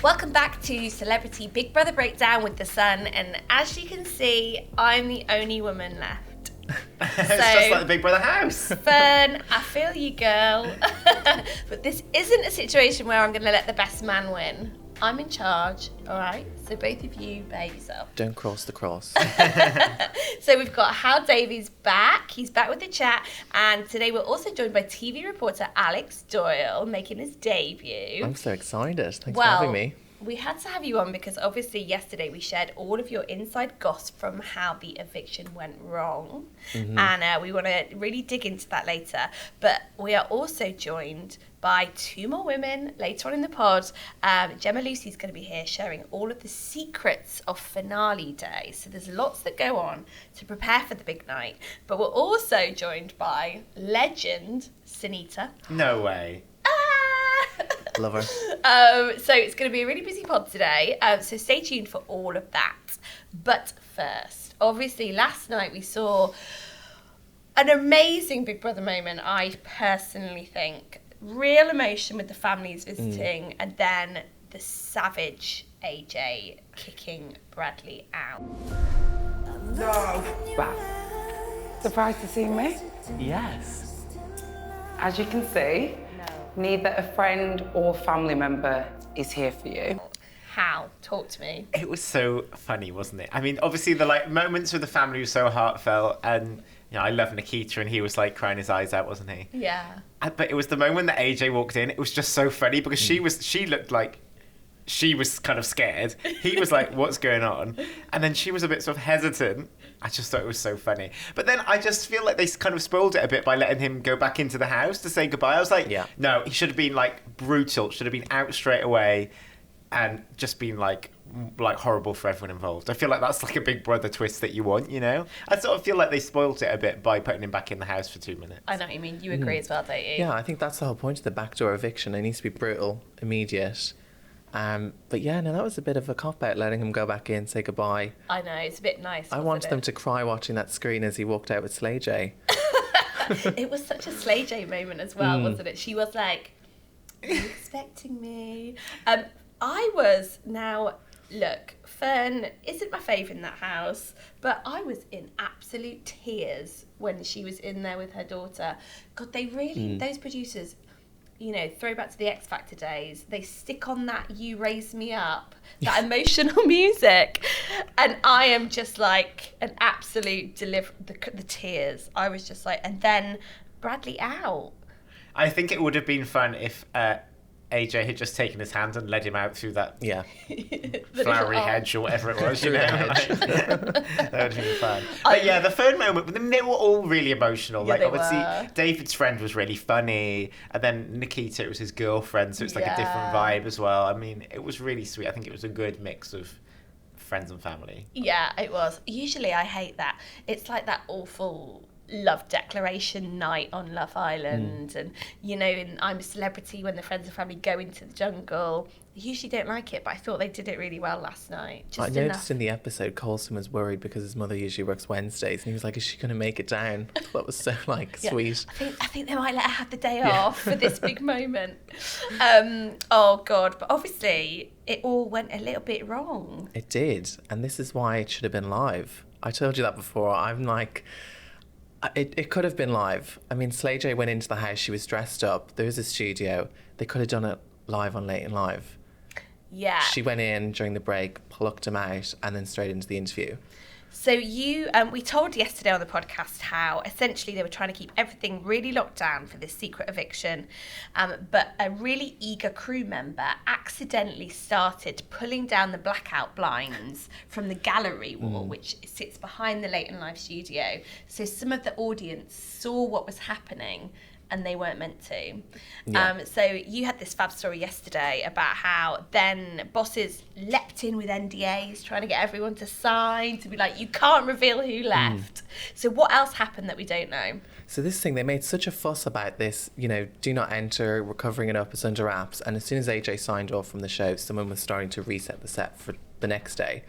Welcome back to Celebrity Big Brother Breakdown with The Sun, and as you can see, I'm the only woman left. It's just like the Big Brother house. Fern, I feel you, girl. But this isn't a situation where I'm going to let the best man win. I'm in charge, all right? So both of you behave yourself. Don't cross the cross. So we've got Howell Davies back. He's back with the chat. And today we're also joined by TV reporter Alex Doyle, making his debut. I'm so excited. Thanks for having me. We had to have you on because obviously yesterday we shared all of your inside gossip from how the eviction went wrong. Mm-hmm. And we want to really dig into that later. But we are also joined by two more women later on in the pod. Gemma Lucy is going to be here sharing all of the secrets of finale day. So there's lots that go on to prepare for the big night. But we're also joined by legend Sinitta. No way. Love her. So it's going to be a really busy pod today. So stay tuned for all of that. But first, obviously last night we saw an amazing Big Brother moment, I personally think. Real emotion with the families visiting, and then the savage AJ kicking Bradley out. No. Wow. Surprised to see me? Yes. As you can see, neither a friend or family member is here for you. How? Talk to me. It was so funny, wasn't it? I mean, obviously the moments with the family were so heartfelt, and I love Nikita, and he was crying his eyes out, wasn't he? Yeah. But it was the moment that AJ walked in. It was just so funny because she looked like she was kind of scared. He was like, "What's going on?" And then she was a bit sort of hesitant. I just thought it was so funny. But then I just feel like they kind of spoiled it a bit by letting him go back into the house to say goodbye. I was like, no, he should have been brutal. Should have been out straight away, and just been like horrible for everyone involved. I feel like that's a Big Brother twist that you want, I sort of feel like they spoilt it a bit by putting him back in the house for 2 minutes. I know what you mean. You agree as well, don't you? Yeah, I think that's the whole point of the backdoor eviction. It needs to be brutal, immediate. But yeah, no, that was a bit of a cop-out, letting him go back in, say goodbye. I know, it's a bit nice. I wanted them to cry watching that screen as he walked out with Slay J. It was such a Slay J moment as well, wasn't it? She was like, "Are you expecting me?" Look, Fern isn't my favourite in that house, but I was in absolute tears when she was in there with her daughter. God, they really, those producers, throwback to the X Factor days, they stick on that "You Raise Me Up," that emotional music. And I am just like an absolute the tears. I was just like, and then Bradley out. I think it would have been fun if AJ had just taken his hand and led him out through that flowery hedge or whatever it was. That would have been fun. But yeah, the Fern moment, they were all really emotional. Yeah, obviously, David's friend was really funny, and then Nikita, it was his girlfriend, so it's a different vibe as well. I mean, it was really sweet. I think it was a good mix of friends and family. Yeah, it was. Usually I hate that. It's like that awful love declaration night on Love Island, and in I'm a Celebrity, when the friends and family go into the jungle. I usually don't like it, but I thought they did it really well last night. I noticed in the episode Coulson was worried because his mother usually works Wednesdays, and he was like, is she going to make it down? That was so sweet. I think they might let her have the day off for this big moment. Oh God, but obviously it all went a little bit wrong. It did, and this is why it should have been live. I told you that before. I'm like, it could have been live. I mean, Slay J went into the house, she was dressed up, there was a studio. They could have done it live on Late and Live. Yeah. She went in during the break, plucked him out, and then straight into the interview. So we told yesterday on the podcast how essentially they were trying to keep everything really locked down for this secret eviction, but a really eager crew member accidentally started pulling down the blackout blinds from the gallery wall, which sits behind the Late and Live studio. So some of the audience saw what was happening, and they weren't meant to. Yeah. So you had this fab story yesterday about how then bosses leapt in with NDAs, trying to get everyone to sign, to be like, you can't reveal who left. So what else happened that we don't know? So this thing, they made such a fuss about this, do not enter, we're covering it up, it's under wraps. And as soon as AJ signed off from the show, someone was starting to reset the set for the next day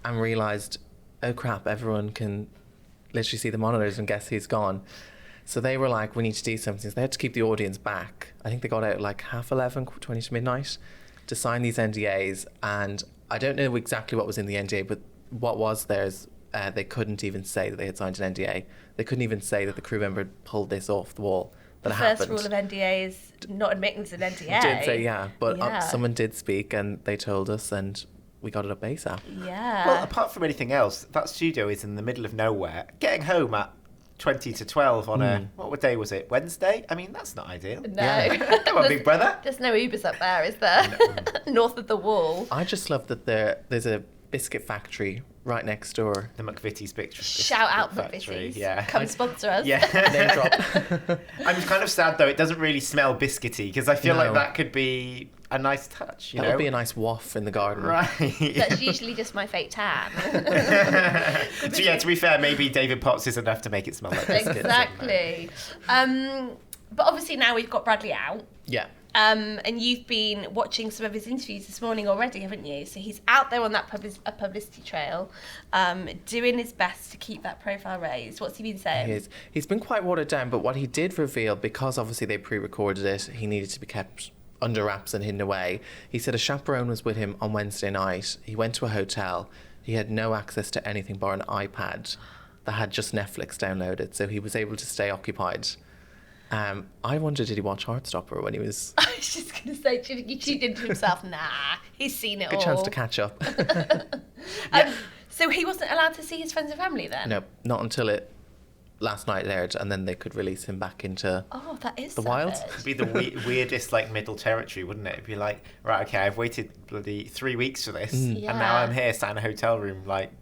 and realised, oh crap, everyone can literally see the monitors and guess he's gone. So they were like, we need to do something. So they had to keep the audience back. I think they got out at 11:30, 20 to midnight, to sign these NDAs, and I don't know exactly what was in the NDA, but what was there is they couldn't even say that they had signed an NDA. They couldn't even say that the crew member had pulled this off the wall. That The it first happened. rule of NDA is not admitting it's an NDA. Did say yeah, but Yeah. someone did speak and they told us, and we got it up ASAP. Yeah. Well, apart from anything else, that studio is in the middle of nowhere. Getting home at 20 to 12 on a, what day was it? Wednesday? I mean, that's not ideal. No. Yeah. Come on, big brother. There's no Ubers up there, is there? North of the wall. I just love that there's a biscuit factory right next door. The McVitie's picture. Shout out Factory, McVitie's. yeah. Come sponsor us. Yeah. Name drop. I'm kind of sad though, it doesn't really smell biscuity because I feel like No. that could be a nice touch, you That know? would be a nice waff in the garden. Right. That's usually just my fake tan. So yeah, to be fair, maybe David Potts is enough to make it smell like biscuits. Exactly. But obviously now we've got Bradley out. Yeah. And you've been watching some of his interviews this morning already, haven't you? So he's out there on that publicity trail, doing his best to keep that profile raised. What's he been saying? He's been quite watered down, but what he did reveal, because obviously they pre-recorded it, he needed to be kept under wraps and hidden away. He said a chaperone was with him on Wednesday night. He went to a hotel. He had no access to anything bar an iPad that had just Netflix downloaded, so he was able to stay occupied. I wonder, did he watch Heartstopper when he was... I was just going to say, he tuned into himself. Nah, he's seen it Good all. chance to catch up. So he wasn't allowed to see his friends and family then? No, not until it last night aired, and then they could release him back into... Oh, that is The wild. savage. It'd be the weirdest like middle territory, wouldn't it? It'd be like, right, okay, I've waited bloody 3 weeks for this, and now Yeah. I'm here sat in a hotel room, like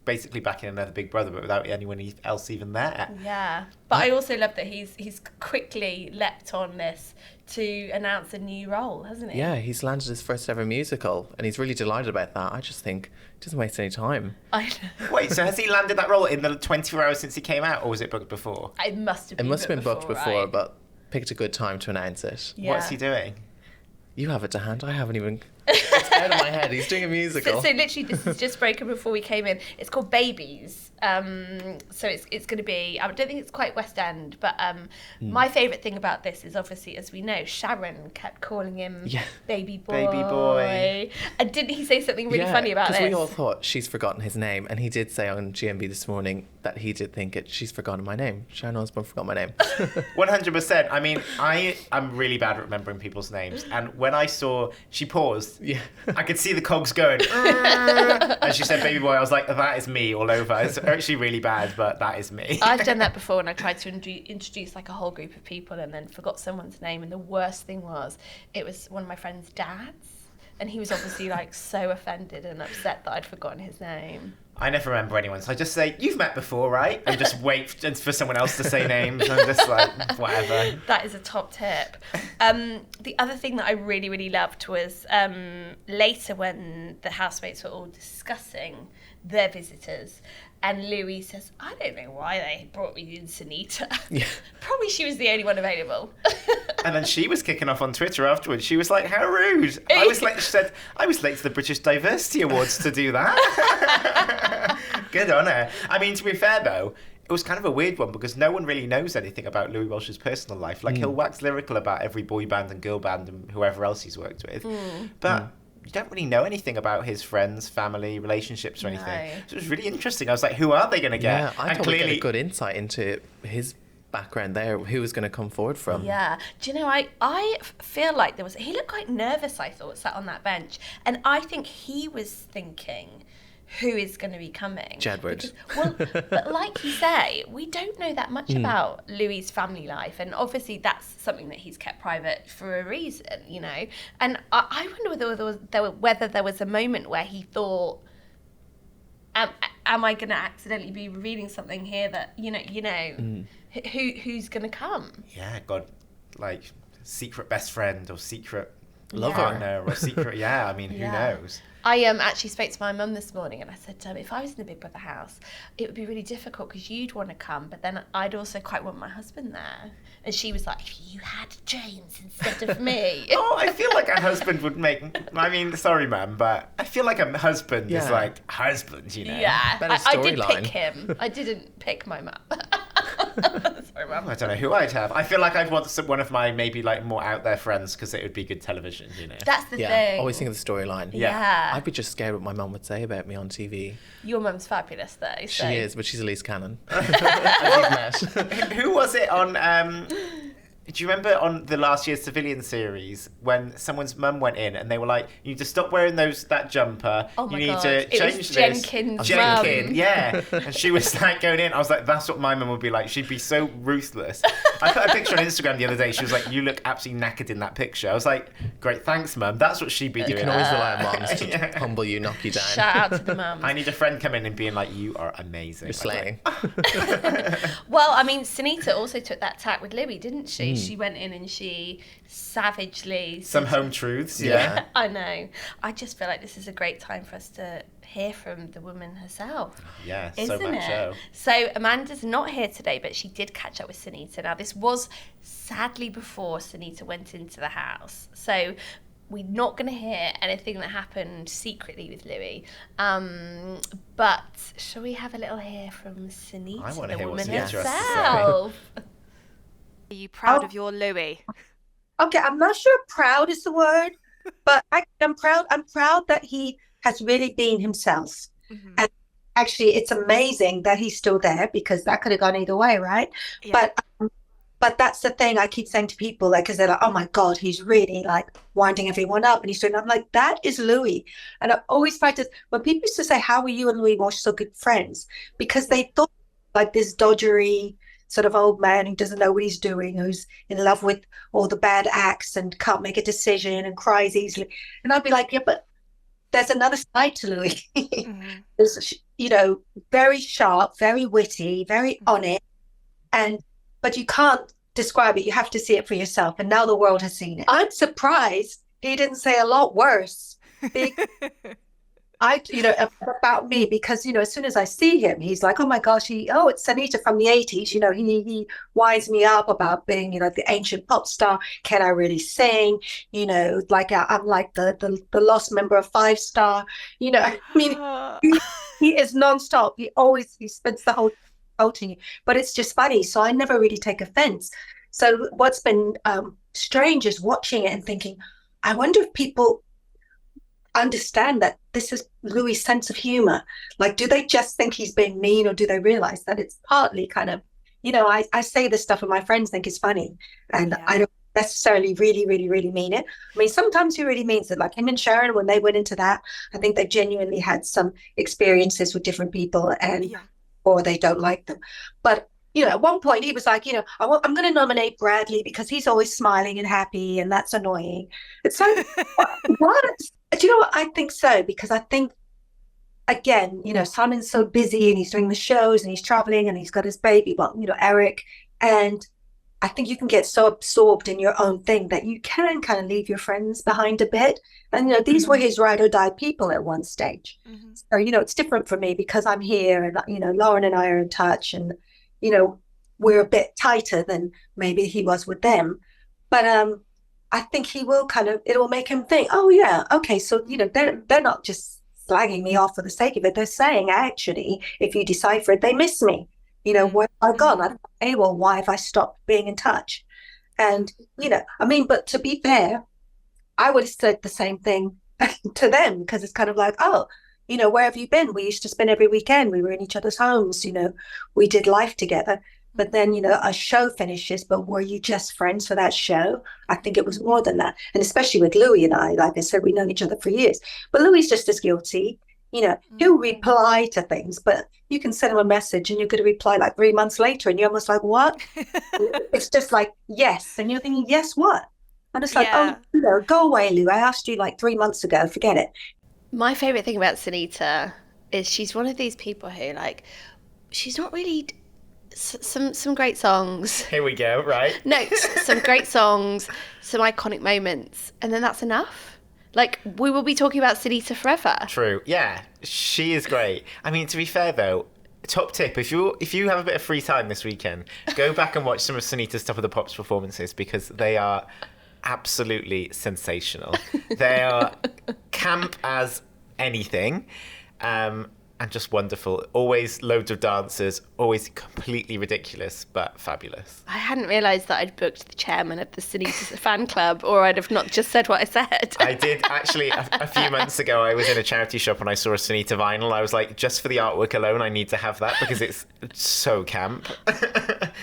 basically back in another Big Brother, but without anyone else even there. Yeah, but I also love that he's quickly leapt on this to announce a new role, hasn't he? Yeah, he's landed his first ever musical, and he's really delighted about that. I just think he doesn't waste any time. I know. Wait, so has he landed that role in the 24 hours since he came out, or was it booked before? It must have It been must have been booked before, right? but picked a good time to announce it. Yeah. What's he doing? You have it to hand. I haven't even... It's out of my head. He's doing a musical. So literally, this is just broken before we came in. It's called Babies. So it's going to be. I don't think it's quite West End, but my favourite thing about this is obviously, as we know, Sharon kept calling him baby boy. Baby boy. And didn't he say something really funny about this? because we all thought she's forgotten his name, and he did say on GMB this morning that he did think she's forgotten my name. Sharon Osbourne forgot my name. 100%. I mean, I'm really bad at remembering people's names, and when I saw she paused, Yeah. I could see the cogs going. And she said, "Baby boy," I was like, "That is me all over." It's actually really bad, but that is me. I've done that before when I tried to introduce like a whole group of people and then forgot someone's name, and the worst thing was it was one of my friend's dads, and he was obviously like so offended and upset that I'd forgotten his name. I never remember anyone, so I just say, "You've met before, right?" And just wait for someone else to say names. I'm just like, whatever. That is a top tip. The other thing that I really, really loved was later when the housemates were all discussing their visitors, and Louis says, "I don't know why they brought me in Sinitta." Yeah. Probably she was the only one available. And then she was kicking off on Twitter afterwards. She was like, "How rude!" I was late. She said, "I was late to the British Diversity Awards to do that." Good on her. I mean, to be fair though, it was kind of a weird one because no one really knows anything about Louis Walsh's personal life. Like he'll wax lyrical about every boy band and girl band and whoever else he's worked with, but you don't really know anything about his friends, family, relationships or anything. No. So it was really interesting. I was like, who are they going to get? Yeah, I And thought we'd get a good insight into his background there, who was going to come forward from. Yeah. Do you know, I feel like he looked quite nervous, I thought, sat on that bench. And I think he was thinking, who is going to be coming? Jedward. But like you say, we don't know that much about Louis's family life. And obviously that's something that he's kept private for a reason, you know. And I wonder whether there was a moment where he thought, am I going to accidentally be revealing something here that, who's going to come? Yeah, God, like secret best friend or secret Lover. partner or secret. Yeah, I mean, who Yeah. knows? I actually spoke to my mum this morning and I said, if I was in the Big Brother house, it would be really difficult because you'd want to come, but then I'd also quite want my husband there. And she was like, if you had James instead of me. Oh, I feel like a husband would make. I mean, sorry, ma'am, but I feel like a husband is Yeah. like husband, you know. Yeah, Better I did storyline. pick him. I didn't pick my mum. Sorry, my mum. I don't know who I'd have. I feel like I'd want one of my maybe like more out there friends because it would be good television, you know. That's the Yeah, thing. always think of the storyline. Yeah. I'd be just scared what my mum would say about me on TV. Your mum's fabulous, though. She So. is, but she's at least canon. As you've met. Who was it on? Do you remember on the last year's Civilian series when someone's mum went in and they were like, "You need to stop wearing that jumper. Oh my you need God. to It change was this." Jenkins' Jenkin, mum. yeah. And she was like going in. I was like, that's what my mum would be like. She'd be so ruthless. I put a picture on Instagram the other day. She was like, "You look absolutely knackered in that picture." I was like, "Great, thanks, mum." That's what she'd be doing. You can always rely on moms to humble you, knock you down. Shout out to the mums. I need a friend coming in and being like, "You are amazing." You're slaying. Well, I mean, Sinitta also took that tack with Louis, didn't she? She went in and she savagely... Some home truths, yeah. I know. I just feel like this is a great time for us to hear from the woman herself. Yeah, Isn't so much it? so. So Amanda's not here today, but she did catch up with Sinitta. Now, this was sadly before Sinitta went into the house. So we're not going to hear anything that happened secretly with Louis. But shall we have a little hear from Sinitta, I wanna the hear what woman Sinitta has to say. herself? Are you proud of your Louis? Okay, I'm not sure proud is the word, but I'm proud. I'm proud that he has really been himself. Mhm. And actually, it's amazing that he's still there because that could have gone either way, right? Yeah. But that's the thing I keep saying to people, like, because they're like, "Oh my God, he's really like winding everyone up," and he's doing. I'm like, that is Louis. And I always tried to. When people used to say, "How were you and Louis Walsh so good friends?" Because they thought like this dodgery sort of old man who doesn't know what he's doing, who's in love with all the bad acts and can't make a decision and cries easily. And I'd be like, yeah, but there's another side to Louis. Mhm. There's, very sharp, very witty, very on it. But you can't describe it. You have to see it for yourself. And now the world has seen it. I'm surprised he didn't say a lot worse. About me, because as soon as I see him, he's like, "Oh my gosh, it's Sinitta from the 80s." He winds me up about being the ancient pop star. Can I really sing? Like I'm like the lost member of Five Star. I mean, he is nonstop. He spends the whole quoting you, but it's just funny. So I never really take offense. So what's been strange is watching it and thinking, I wonder if people understand that this is Louis' sense of humor. Like, do they just think he's being mean, or do they realize that it's partly kind of, I say this stuff and my friends think it's funny, and Yeah. I don't necessarily really, really, really mean it. I mean, sometimes he really means it. Like him and Sharon, when they went into that, I think they genuinely had some experiences with different people, and Yeah. or they don't like them. But at one point he was like, I'm going to nominate Bradley because he's always smiling and happy, and that's annoying. It's like, what? Do you know what? I think so, because I think, again, Simon's so busy and he's doing the shows and he's traveling and he's got his baby, Eric. And I think you can get so absorbed in your own thing that you can kind of leave your friends behind a bit. And, these were his ride or die people at one stage. Mhm. So, it's different for me because I'm here and, Lauren and I are in touch, and, we're a bit tighter than maybe he was with them. But I think he will it'll make him think, oh yeah, okay, so, they're not just slagging me off for the sake of it. They're saying, actually, if you decipher it, they miss me. Where have I gone? I'm AWOL. Why have I stopped being in touch? And, but to be fair, I would have said the same thing to them, because it's kind of like, oh, where have you been? We used to spend every weekend. We were in each other's homes, we did life together. But then, a show finishes, but were you just friends for that show? I think it was more than that. And especially with Louis and I, like I said, we've known each other for years. But Louis is just as guilty. He'll reply to things, but you can send him a message and you're going to reply like 3 months later, and you're almost like, what? It's just like, yes. And you're thinking, yes, what? I'm just like, Yeah. oh, go away, Lou. I asked you like 3 months ago. Forget it. My favourite thing about Sinitta is she's one of these people who, like, she's not really... Some great songs. Here we go, right? No, some great songs, some iconic moments, and then that's enough. Like, we will be talking about Sinitta forever. True. Yeah, she is great. I mean, to be fair though, top tip: if you have a bit of free time this weekend, go back and watch some of Sinitta's Top of the Pops performances, because they are absolutely sensational. They are camp as anything. And just wonderful. Always loads of dancers, always completely ridiculous, but fabulous. I hadn't realised that I'd booked the chairman of the Sinitta fan club, or I'd have not just said what I said. I did actually, a few months ago, I was in a charity shop and I saw a Sinitta vinyl. I was like, just for the artwork alone, I need to have that because it's so camp.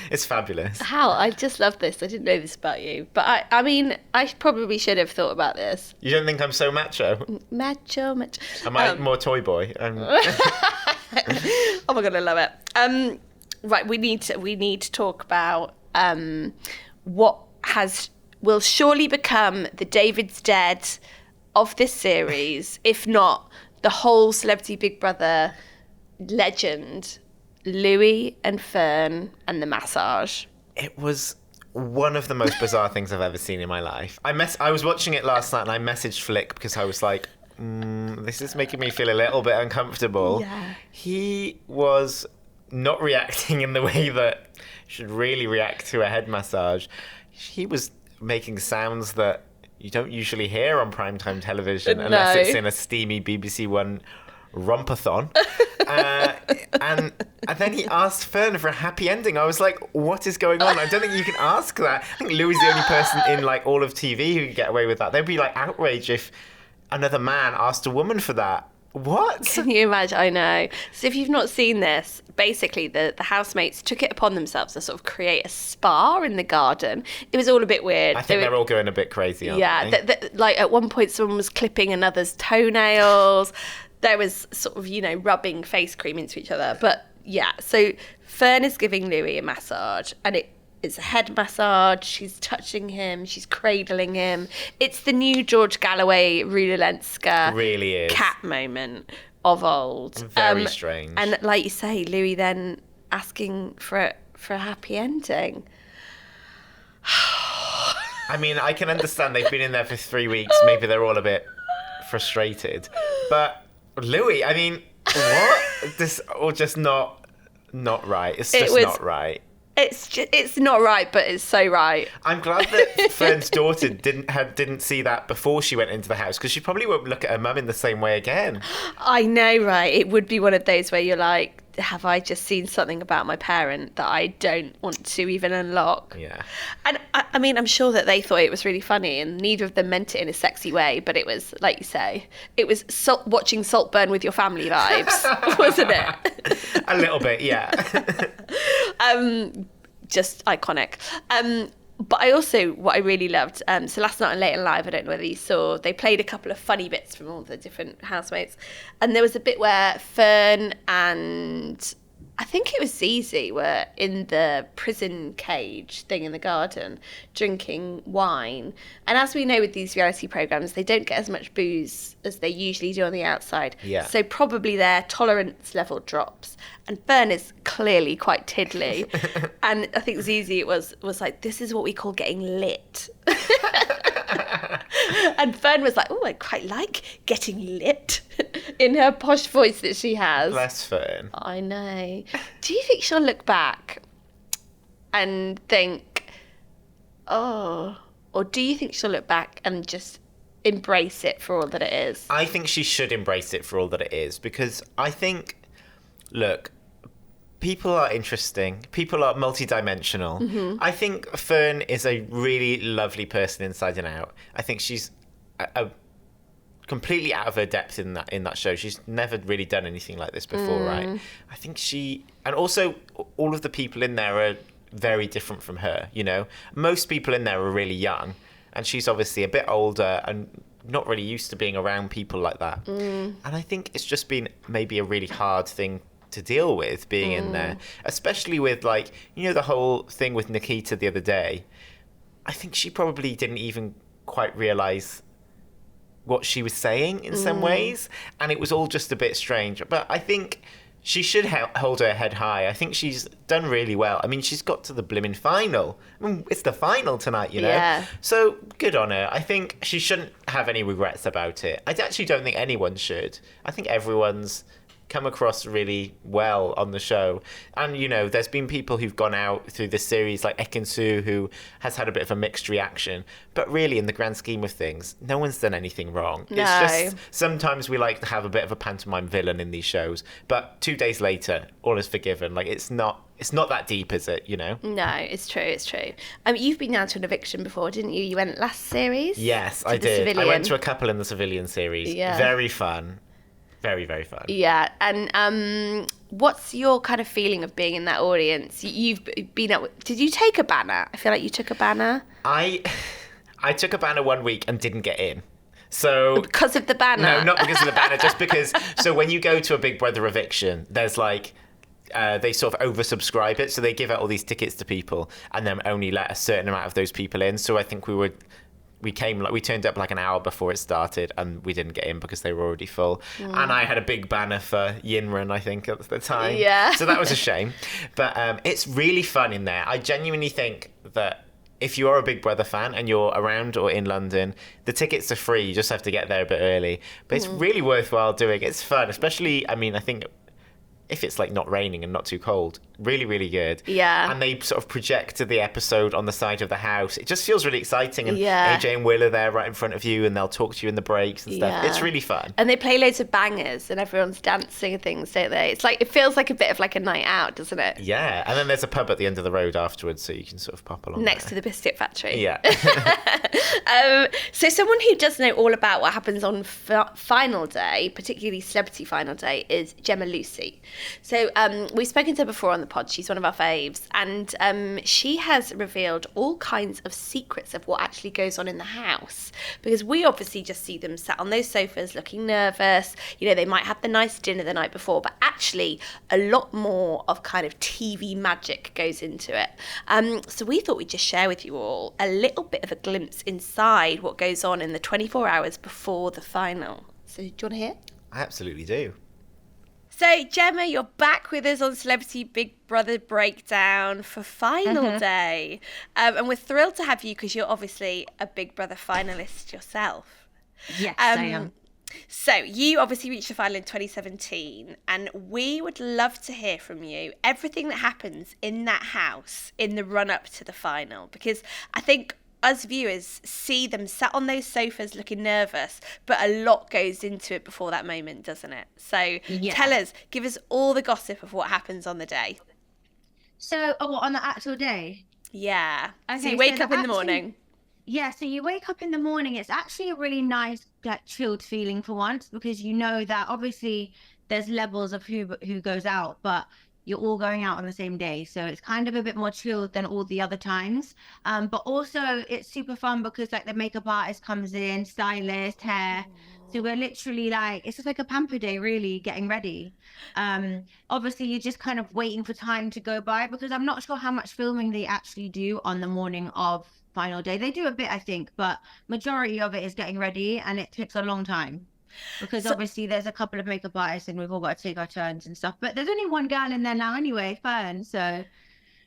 It's fabulous. How? I just love this. I didn't know this about you. But I mean, I probably should have thought about this. You don't think I'm so macho? Macho. Am I more toy boy? Oh my god, I love it. Right, we need to talk about what will surely become the David's Dead of this series, if not the whole Celebrity Big Brother legend, Louis and Fern and the massage. It was one of the most bizarre things I've ever seen in my life. I was watching it last night and I messaged Flick because I was like, this is making me feel a little bit uncomfortable. Yeah. He was not reacting in the way that you should really react to a head massage. He was making sounds that you don't usually hear on primetime television unless it's in a steamy BBC One rompathon. And then he asked Fern for a happy ending. I was like, what is going on? I don't think you can ask that. I think Louis is the only person in like all of TV who could get away with that. They'd be like outraged if another man asked a woman for that. What? Can you imagine? I know. So if you've not seen this, basically the housemates took it upon themselves to sort of create a spa in the garden. It was all a bit weird. I think they're all going a bit crazy, aren't they? Like at one point someone was clipping another's toenails. There was sort of, rubbing face cream into each other. But yeah, so Fern is giving Louis a massage and it's a head massage. She's touching him. She's cradling him. It's the new George Galloway, Rulenska really is. Cat moment of old. Very strange. And like you say, Louis then asking for a happy ending. I mean, I can understand they've been in there for 3 weeks. Maybe they're all a bit frustrated. But Louis, I mean, what? This or just not right. It's just not right. It's not right, but it's so right. I'm glad that Fern's daughter didn't see that before she went into the house, because she probably won't look at her mum in the same way again. I know, right? It would be one of those where you're like, have I just seen something about my parent that I don't want to even unlock? Yeah. And I mean, I'm sure that they thought it was really funny, and neither of them meant it in a sexy way, but it was, like you say, it was watching salt burn with your family vibes, wasn't it? A little bit, yeah. Just iconic. But what I really loved, so last night on Late and Live, I don't know whether you saw, they played a couple of funny bits from all the different housemates. And there was a bit where Fern and I think it was Zizi were in the prison cage thing in the garden drinking wine. And as we know with these reality programmes, they don't get as much booze as they usually do on the outside. Yeah. So probably their tolerance level drops. And Fern is clearly quite tiddly. And I think Zizi was like, this is what we call getting lit. And Fern was like, oh, I quite like getting lit in her posh voice that she has. Bless Fern. I know. Do you think she'll look back and think, oh, or do you think she'll look back and just embrace it for all that it is? I think she should embrace it for all that it is, because I think, look, people are interesting. People are multidimensional. Mm-hmm. I think Fern is a really lovely person inside and out. I think she's a completely out of her depth in that show. She's never really done anything like this before, right? I think and also all of the people in there are very different from her, Most people in there are really young, and she's obviously a bit older and not really used to being around people like that. And I think it's just been maybe a really hard thing to deal with being in there, especially with the whole thing with Nikita the other day. I think she probably didn't even quite realise what she was saying in some ways, and it was all just a bit strange. But I think she should hold her head high. I think she's done really well. I mean, she's got to the blimmin' final. I mean, it's the final tonight, Yeah. So good on her. I think she shouldn't have any regrets about it. I actually don't think anyone should. I think everyone's come across really well on the show. And, you know, there's been people who've gone out through this series, like Ekin-Su, who has had a bit of a mixed reaction. But really, in the grand scheme of things, no one's done anything wrong. No. It's just sometimes we like to have a bit of a pantomime villain in these shows. But 2 days later, all is forgiven. Like, it's not that deep, is it, you know? No, it's true. You've been down to an eviction before, didn't you? You went last series? Yes, I did. Civilian. I went to a couple in the Civilian series. Yeah. Very fun. Very, very fun. Yeah, and what's your kind of feeling of being in that audience? You've been at... Did you take a banner? I feel like you took a banner. I took a banner 1 week and didn't get in. So Because of the banner? No, not because of the banner, just because... So when you go to a Big Brother eviction, there's like... they sort of oversubscribe it, so they give out all these tickets to people and then only let a certain amount of those people in. So I think we turned up like an hour before it started and we didn't get in because they were already full. And I had a big banner for Yinrun, I think, at the time. Yeah. So that was a shame. But it's really fun in there. I genuinely think that if you are a Big Brother fan and you're around or in London, the tickets are free. You just have to get there a bit early. But it's really worthwhile doing. It's fun, especially, I mean, I think if it's like not raining and not too cold. Really, really good. Yeah. And they sort of project the episode on the side of the house. It just feels really exciting. And Yeah. AJ and Will are there right in front of you and they'll talk to you in the breaks and stuff. Yeah. It's really fun. And they play loads of bangers and everyone's dancing and things, don't they? It's like, it feels like a bit of like a night out, doesn't it? Yeah. And then there's a pub at the end of the road afterwards so you can sort of pop along Next there. to the biscuit factory. Yeah. So someone who does know all about what happens on final day, particularly celebrity final day, is Gemma Lucy. So we've spoken to her before on the pod. She's one of our faves, and she has revealed all kinds of secrets of what actually goes on in the house, because we obviously just see them sat on those sofas looking nervous. You know, they might have the nice dinner the night before, but actually a lot more of kind of TV magic goes into it. So we thought we'd just share with you all a little bit of a glimpse inside what goes on in the 24 hours before the final. So do you want to hear? I absolutely do. So, Gemma, you're back with us on Celebrity Big Brother Breakdown for final day. And we're thrilled to have you because you're obviously a Big Brother finalist yourself. Yes, I am. So, you obviously reached the final in 2017, and we would love to hear from you everything that happens in that house in the run-up to the final, because I think us viewers see them sat on those sofas looking nervous, but a lot goes into it before that moment, doesn't it? So Tell us, give us all the gossip of what happens on the day. So, on the actual day? Yeah. Okay, so you wake up in the morning. Yeah, so you wake up in the morning. It's actually a really nice, like, chilled feeling for once, because you know that obviously there's levels of who goes out, but you're all going out on the same day. So it's kind of a bit more chilled than all the other times. But also it's super fun because like the makeup artist comes in, stylist, hair. So we're literally like, it's just like a pamper day, really, getting ready. Obviously you're just kind of waiting for time to go by, because I'm not sure how much filming they actually do on the morning of final day. They do a bit, I think, but majority of it is getting ready, and it takes a long time. Because obviously there's a couple of makeup artists and we've all got to take our turns and stuff. But there's only one girl in there now anyway, Fern. So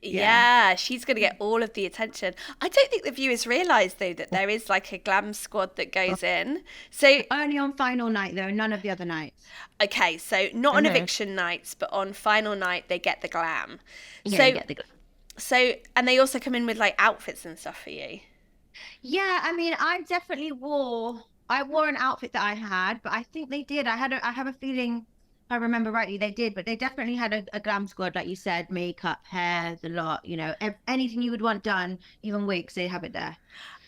yeah, she's going to get all of the attention. I don't think the viewers realise, though, that there is like a glam squad that goes in. So only on final night, though, none of the other nights. Okay, so not on eviction nights, but on final night they get the glam. Yeah, so, they get the glam. So, and they also come in with like outfits and stuff for you. Yeah, I mean, I wore an outfit that I had, but I think they did. I have a feeling, if I remember rightly, they did, but they definitely had a glam squad, like you said, makeup, hair, the lot, you know, anything you would want done, even wigs, they have it there.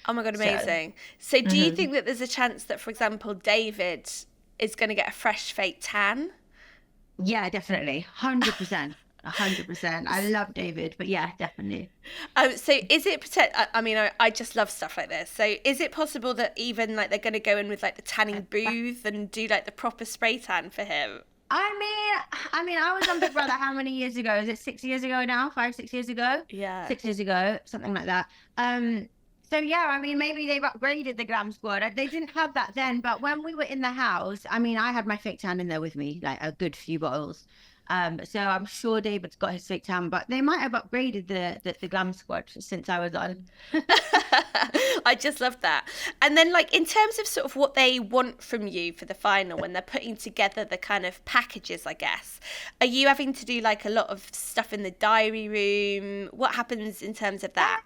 Oh my God, amazing. So do you think that there's a chance that, for example, David is going to get a fresh fake tan? Yeah, definitely. 100%. 100%. I love David, but yeah, definitely. So is it, I mean, I just love stuff like this. So is it possible that even like they're going to go in with like the tanning booth and do like the proper spray tan for him? I mean, I was on Big Brother how many years ago? Is it 6 years ago now? 5-6 years ago? Yeah. 6 years ago, something like that. So yeah, I mean, maybe they've upgraded the glam squad. They didn't have that then, but when we were in the house, I mean, I had my fake tan in there with me, like a good few bottles. So I'm sure David's got his fake tan, but they might have upgraded the glam squad since I was on. I just love that. And then, like, in terms of sort of what they want from you for the final, when they're putting together the kind of packages, I guess, are you having to do like a lot of stuff in the diary room? What happens in terms of that?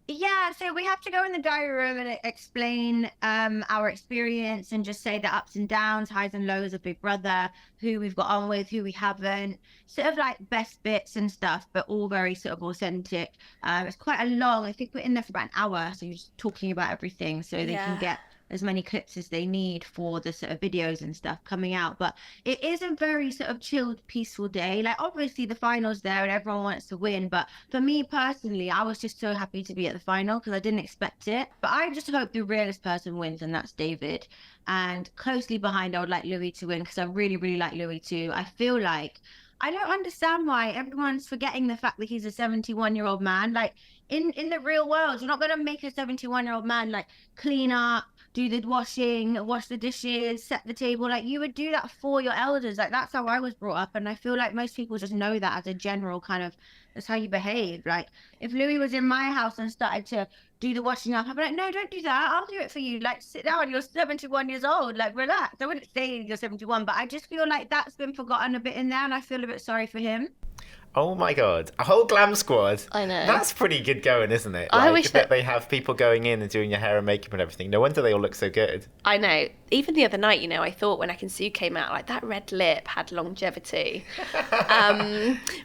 Yeah, so we have to go in the diary room and explain our experience and just say the ups and downs, highs and lows of Big Brother, who we've got on with, who we haven't, sort of like best bits and stuff, but all very sort of authentic. It's quite a long, I think we're in there for about an hour, so you're just talking about everything so they can get as many clips as they need for the sort of videos and stuff coming out. But it is a very sort of chilled, peaceful day. Like, obviously the final's there and everyone wants to win, but for me personally, I was just so happy to be at the final because I didn't expect it. But I just hope the realest person wins, and that's David. And closely behind, I would like Louis to win because I really, really like Louis too. I feel like I don't understand why everyone's forgetting the fact that he's a 71-year-old man. Like, in the real world, you're not going to make a 71-year-old man like clean up, do the washing, wash the dishes, set the table. Like, you would do that for your elders. Like, that's how I was brought up. And I feel like most people just know that as a general kind of, that's how you behave. Like, if Louis was in my house and started to do the washing up, I'd be like, no, don't do that. I'll do it for you. Like, sit down. You're 71 years old. Like, relax. I wouldn't say you're 71, but I just feel like that's been forgotten a bit in there. And I feel a bit sorry for him. Oh my God, a whole glam squad. I know. That's pretty good going, isn't it? I wish that they have people going in and doing your hair and makeup and everything. No wonder they all look so good. I know. Even the other night, you know, I thought when Akinsu came out, like, that red lip had longevity.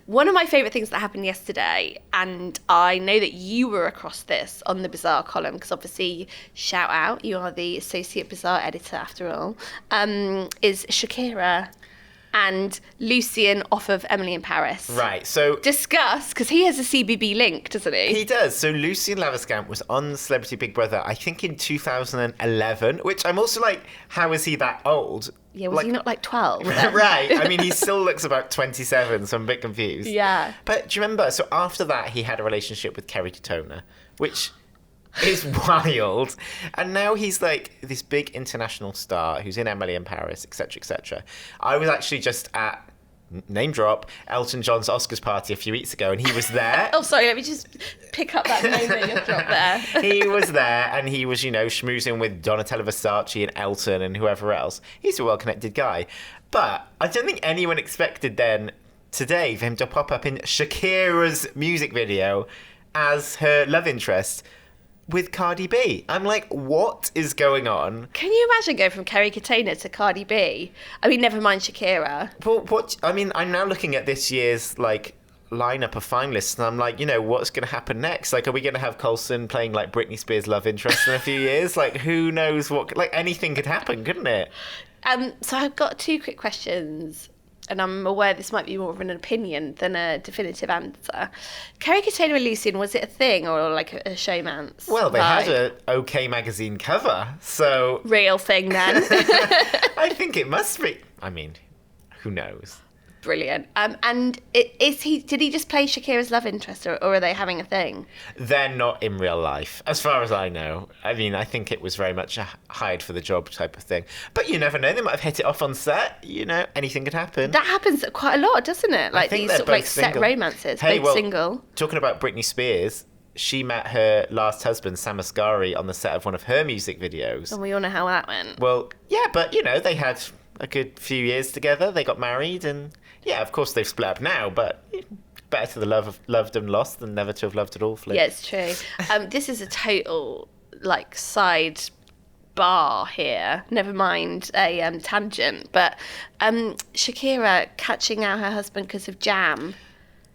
One of my favourite things that happened yesterday, and I know that you were across this on the Bazaar column, because obviously, shout out, you are the associate Bazaar editor after all, is Shakira and Lucien off of Emily in Paris. Right, so discuss, because he has a CBB link, doesn't he? He does. So Lucien Lavascamp was on Celebrity Big Brother, I think in 2011, which I'm also like, how is he that old? Yeah, was he not like 12? Right. I mean, he still looks about 27, so I'm a bit confused. Yeah. But do you remember, so after that, he had a relationship with Kerry Katona, which is wild. And now he's like this big international star who's in Emily in Paris, etc., etc. I was actually just at, name drop, Elton John's Oscars party a few weeks ago, and he was there. Oh, sorry, let me just pick up that name that you've dropped there. He was there, and he was, you know, schmoozing with Donatella Versace and Elton and whoever else. He's a well-connected guy. But I don't think anyone expected then, today, for him to pop up in Shakira's music video as her love interest with Cardi B. I'm like, what is going on? Can you imagine going from Kerry Katona to Cardi B? I mean, never mind Shakira. Well, what? I mean, I'm now looking at this year's like lineup of finalists, and I'm like, you know, what's going to happen next? Like, are we going to have Coulson playing like Britney Spears' love interest in a few years? Like, who knows what? Like, anything could happen, couldn't it? So I've got two quick questions. And I'm aware this might be more of an opinion than a definitive answer. Kerry Katona and Lucien, was it a thing or like a showman's? Well, they had a OK magazine cover, so... Real thing then. I think it must be. I mean, who knows? Brilliant. And did he just play Shakira's love interest or are they having a thing? They're not in real life, as far as I know. I mean, I think it was very much a hired for the job type of thing. But you never know, they might have hit it off on set. You know, anything could happen. That happens quite a lot, doesn't it? Like these sort of like set romances, both single. Talking about Britney Spears, she met her last husband, Sam Asghari, on the set of one of her music videos. And we all know how that went. Well, yeah, but, you know, they had a good few years together. They got married and... Yeah, of course they've split up now, but better to the love of loved and lost than never to have loved at all, Flip. Yeah, it's true. This is a total, like, side bar here. Never mind a tangent. But Shakira catching out her husband because of jam.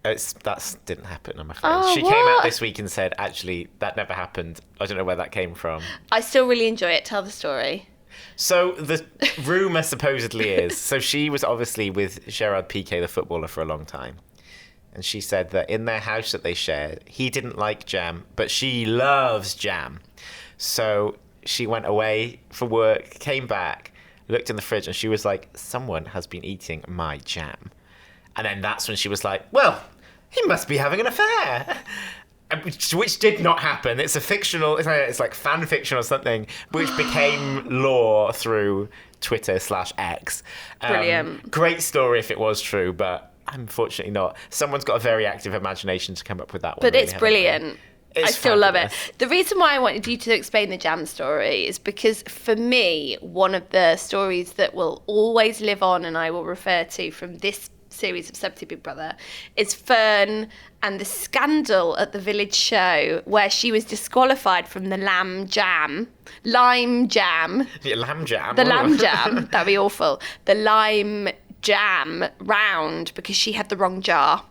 That didn't happen, I'm afraid. Oh, she came out this week and said, actually, that never happened. I don't know where that came from. I still really enjoy it. Tell the story. So the rumour supposedly is, so she was obviously with Gerard Piqué, the footballer, for a long time. And she said that in their house that they shared, he didn't like jam, but she loves jam. So she went away for work, came back, looked in the fridge, and she was like, someone has been eating my jam. And then that's when she was like, well, he must be having an affair. Which did not happen. It's a fictional, it's like fan fiction or something, which became law through Twitter/X. Brilliant. Great story if it was true, but unfortunately not. Someone's got a very active imagination to come up with that one. But really, it's brilliant. It's I still love it. fabulous. The reason why I wanted you to explain the jam story is because for me, one of the stories that will always live on and I will refer to from this series of Celebrity Big Brother is Fern and the scandal at the village show where she was disqualified from the lime jam. Yeah, lamb jam. The lamb jam. That'd be awful. The lime jam round because she had the wrong jar.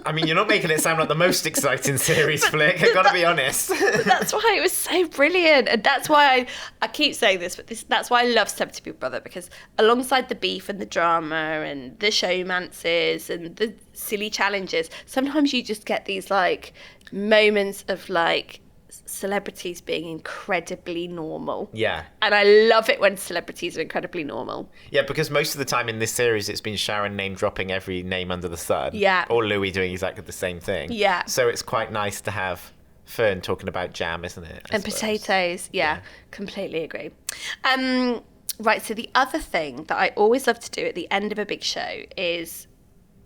I mean, you're not making it sound like the most exciting series flick, I've got to be honest. That's why it was so brilliant. And that's why I keep saying this, but that's why I love Celebrity Big Brother, because alongside the beef and the drama and the showmances and the silly challenges, sometimes you just get these like moments of like celebrities being incredibly normal. Yeah. And I love it when celebrities are incredibly normal. Yeah, because most of the time in this series, it's been Sharon name dropping every name under the sun. Yeah. Or Louis doing exactly the same thing. Yeah. So it's quite nice to have Fern talking about jam, isn't it? I And suppose. potatoes. Yeah, completely agree. Right, so the other thing that I always love to do at the end of a big show is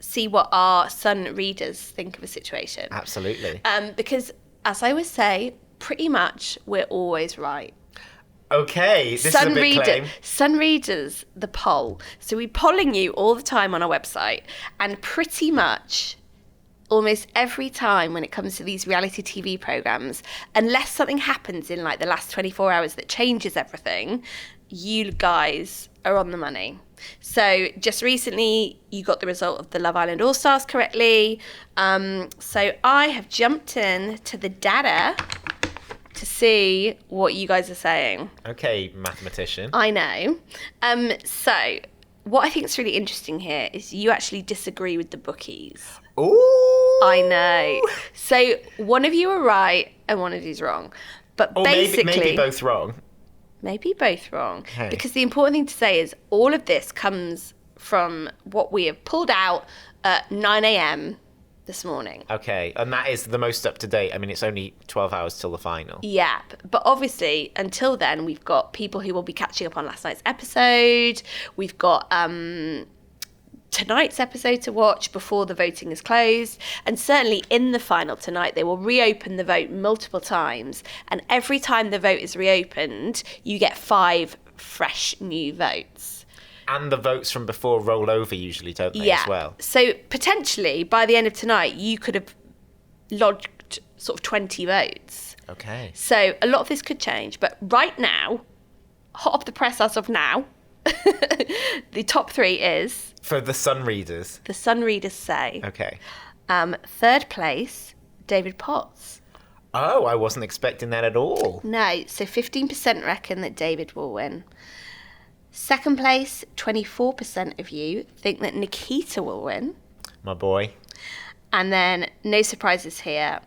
see what our Sun readers think of a situation. Absolutely. Because, as I always say, pretty much we're always right. Okay, this is a big claim. Sun readers, the poll. So we're polling you all the time on our website, and pretty much almost every time when it comes to these reality TV programs, unless something happens in like the last 24 hours that changes everything, you guys are on the money. So just recently you got the result of the Love Island All Stars correctly. So I have jumped in to the data to see what you guys are saying. Okay, mathematician. I know. So what I think is really interesting here is you actually disagree with the bookies. Ooh. I know. So one of you are right and one of you is wrong. But Or basically, maybe both wrong. Maybe both wrong. Okay. Because the important thing to say is all of this comes from what we have pulled out at 9 a.m. this morning. Okay, and that is the most up to date. I mean, it's only 12 hours till the final. Yeah, but obviously until then we've got people who will be catching up on last night's episode. We've got tonight's episode to watch before the voting is closed, and certainly in the final tonight they will reopen the vote multiple times, and every time the vote is reopened you get 5 fresh new votes. And the votes from before roll over usually, don't they, as well? So potentially by the end of tonight you could have lodged sort of 20 votes. Okay. So a lot of this could change, but right now, hot off the press as of now, the top 3 is... For the Sun readers. The Sun readers say. Okay. Third place, David Potts. Oh, I wasn't expecting that at all. No, so 15% reckon that David will win. Second place, 24% of you think that Nikita will win. My boy. And then, no surprises here,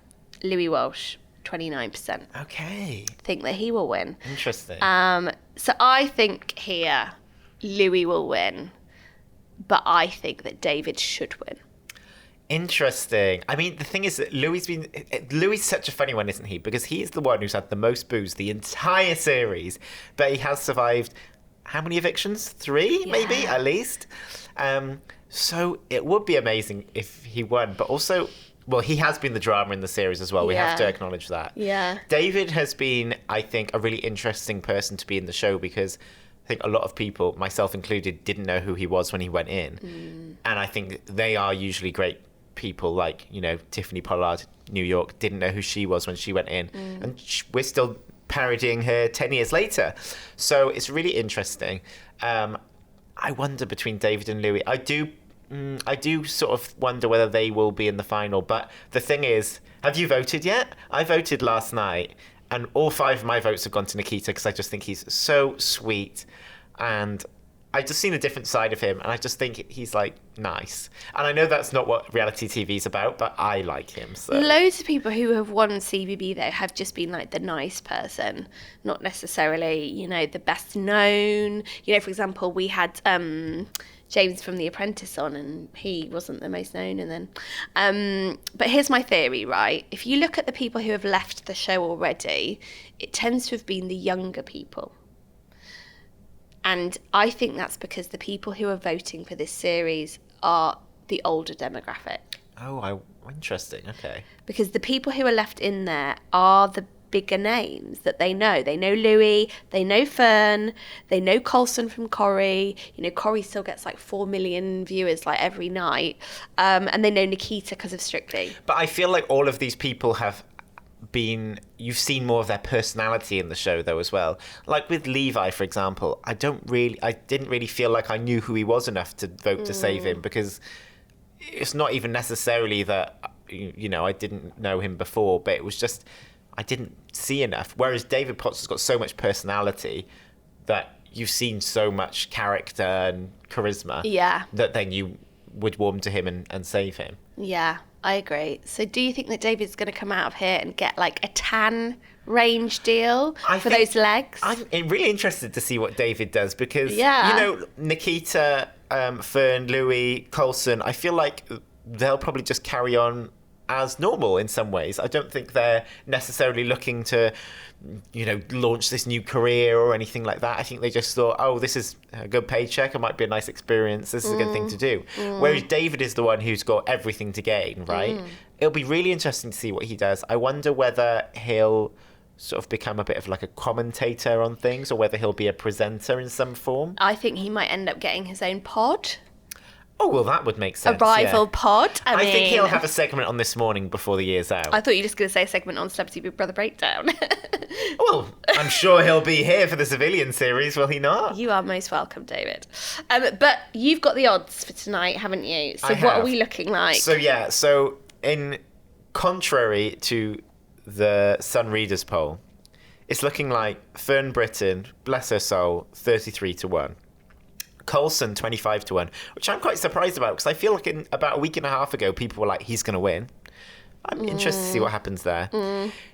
Louis Walsh, 29%. Okay. Think that he will win. Interesting. So I think here Louis will win, but I think that David should win. Interesting. I mean, the thing is that Louis is such a funny one, isn't he? Because he is the one who's had the most booze the entire series, but he has survived how many evictions? 3, maybe, at least. So it would be amazing if he won, but also, well, he has been the drama in the series as well. We have to acknowledge that. Yeah. David has been, I think, a really interesting person to be in the show because I think a lot of people, myself included, didn't know who he was when he went in. And I think they are usually great people, like, you know, Tiffany Pollard, New York, didn't know who she was when she went in. And we're still parodying her 10 years later. So it's really interesting. I wonder between David and Louis. I do sort of wonder whether they will be in the final. But the thing is, have you voted yet? I voted last night, and all 5 of my votes have gone to Nikita because I just think he's so sweet. And I just seen a different side of him, and I just think he's, like, nice. And I know that's not what reality TV is about, but I like him. So. Loads of people who have won CBB, though, have just been, like, the nice person, not necessarily, you know, the best known. You know, for example, we had James from The Apprentice on, and he wasn't the most known. And then, but here's my theory, right? If you look at the people who have left the show already, it tends to have been the younger people. And I think that's because the people who are voting for this series are the older demographic. Oh, Interesting, okay. Because the people who are left in there are the bigger names that they know. They know Louis, they know Fern, they know Coulson from Corrie. You know, Corrie still gets like 4 million viewers like every night. And they know Nikita because of Strictly. But I feel like all of these people have you've seen more of their personality in the show though as well. Like with Levi, for example, I didn't really feel like I knew who he was enough to vote to save him, because it's not even necessarily that, you know, I didn't know him before, but it was just I didn't see enough. Whereas David Potts has got so much personality that you've seen so much character and charisma that then you would warm to him and save him. Yeah, I agree. So do you think that David's going to come out of here and get like a tan range deal for those legs? I'm really interested to see what David does, because, you know, Nikita, Fern, Louis, Coulson, I feel like they'll probably just carry on as normal in some ways. I don't think they're necessarily looking to, you know, launch this new career or anything like that. I think they just thought, oh, this is a good paycheck, it might be a nice experience, this is a good thing to do. Whereas David is the one who's got everything to gain, right? It'll be really interesting to see what he does. I wonder whether he'll sort of become a bit of like a commentator on things, or whether he'll be a presenter in some form. I think he might end up getting his own pod. Oh, well, that would make sense. A rival pod. I mean, think he'll have a segment on This Morning before the year's out. I thought you were just going to say a segment on Celebrity Big Brother Breakdown. Well, I'm sure he'll be here for the civilian series, will he not? You are most welcome, David. But you've got the odds for tonight, haven't you? So what are we looking like? So in contrary to the Sun Readers poll, it's looking like Fern Britton, bless her soul, 33-1. Coulson 25-1, which I'm quite surprised about, because I feel like in about a week and a half ago people were like, he's going to win. I'm interested to see what happens there.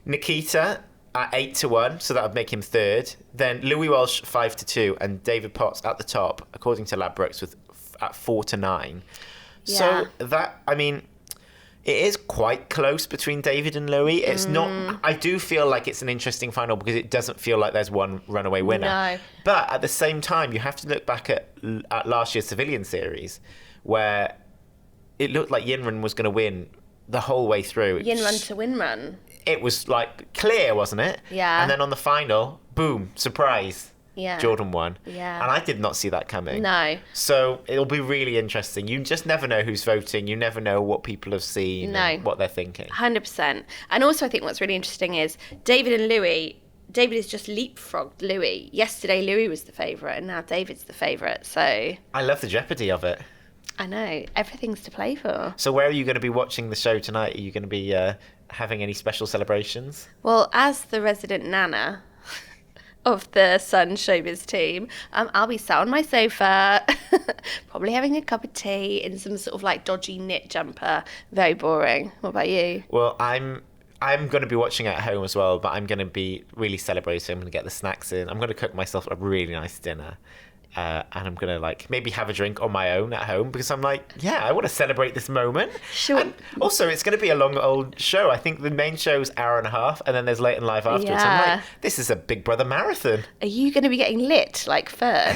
Nikita at 8-1, so that would make him third. Then Louis Welsh 5-2, and David Potts at the top, according to Ladbrokes, at 4-9. So that, I mean, it is quite close between David and Louis. It's not. I do feel like it's an interesting final, because it doesn't feel like there's one runaway winner. No. But at the same time, you have to look back at last year's civilian series, where it looked like Yinrun was going to win the whole way through. Yinrun to Winrun. It was like clear, wasn't it? Yeah. And then on the final, boom, surprise. Yeah. Jordan won. Yeah. And I did not see that coming. No. So it'll be really interesting. You just never know who's voting. You never know what people have seen and what they're thinking. 100%. And also I think what's really interesting is David and Louis, David has just leapfrogged Louis. Yesterday Louis was the favourite, and now David's the favourite. So I love the jeopardy of it. I know. Everything's to play for. So where are you going to be watching the show tonight? Are you going to be having any special celebrations? Well, as the resident nana of the Sun Showbiz team, I'll be sat on my sofa, probably having a cup of tea in some sort of like dodgy knit jumper. Very boring. What about you? Well, I'm going to be watching at home as well, but I'm going to be really celebrating. I'm going to get the snacks in. I'm going to cook myself a really nice dinner. And I'm going to like maybe have a drink on my own at home, because I'm like, yeah, I want to celebrate this moment. Sure. And also, it's going to be a long old show. I think the main show's hour and a half, and then there's late and live afterwards. Yeah. I'm like, this is a Big Brother marathon. Are you going to be getting lit like Fern?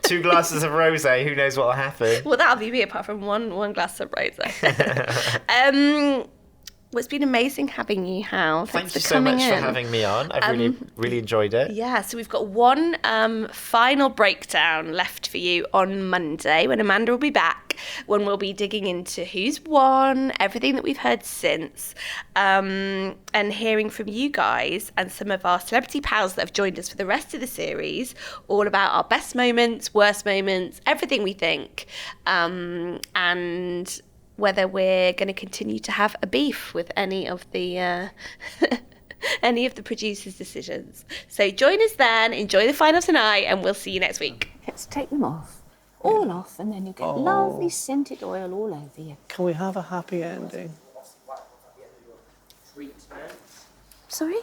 2 glasses of rosé. Who knows what'll happen? Well, that'll be me, apart from one glass of rosé. Well, it's been amazing having you, Howell. Thank you for so coming much in. for having me on. I've really enjoyed it. Yeah, so we've got one final breakdown left for you on Monday, when Amanda will be back, when we'll be digging into who's won, everything that we've heard since, and hearing from you guys and some of our celebrity pals that have joined us for the rest of the series, all about our best moments, worst moments, everything we think, and whether we're going to continue to have a beef with any of the any of the producers' decisions. So join us then, enjoy the final tonight, and we'll see you next week. Let's take them off. All off, and then you get lovely scented oil all over you. Can we have a happy ending? Sorry?